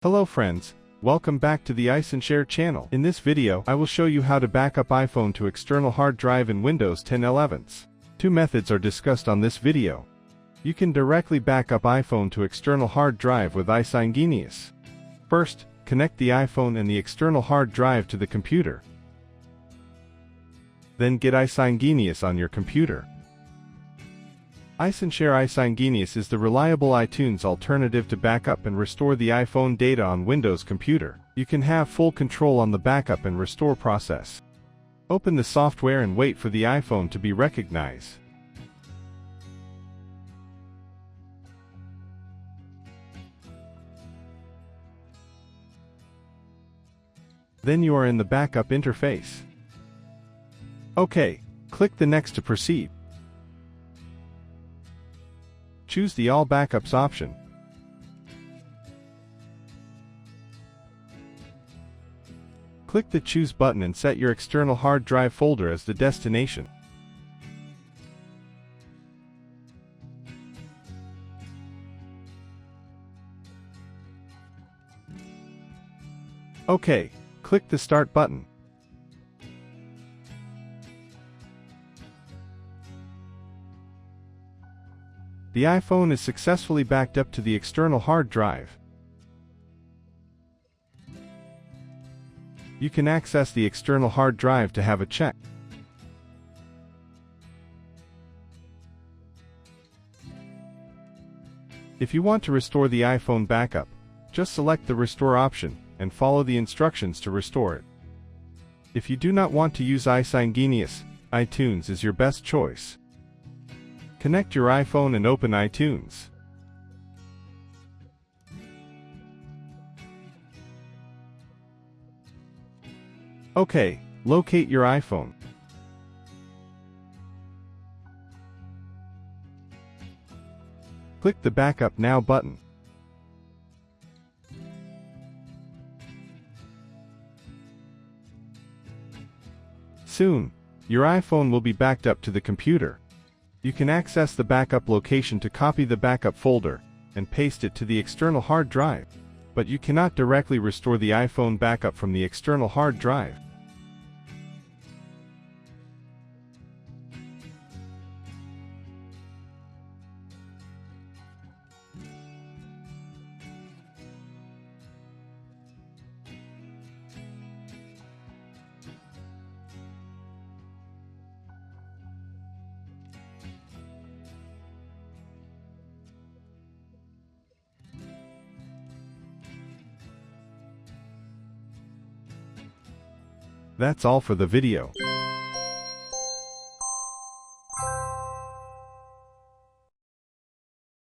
Hello friends, welcome back to the iSunshare channel. In this video, I will show you how to back up iPhone to external hard drive in Windows 10 11. Two methods are discussed on this video. You can directly back up iPhone to external hard drive with iSyncGenius. First, connect the iPhone and the external hard drive to the computer. Then get iSyncGenius on your computer. iSyncGenius is the reliable iTunes alternative to backup and restore the iPhone data on Windows computer. You can have full control on the backup and restore process. Open the software and wait for the iPhone to be recognized. Then you are in the backup interface. OK, click the Next to proceed. Choose the All Backups option. Click the Choose button and set your external hard drive folder as the destination. OK, click the Start button. The iPhone is successfully backed up to the external hard drive. You can access the external hard drive to have a check. If you want to restore the iPhone backup, just select the Restore option and follow the instructions to restore it. If you do not want to use iSyncGenius, iTunes is your best choice. Connect your iPhone and open iTunes. OK, locate your iPhone. Click the Backup Now button. Soon, your iPhone will be backed up to the computer. You can access the backup location to copy the backup folder and paste it to the external hard drive, but you cannot directly restore the iPhone backup from the external hard drive. That's all for the video.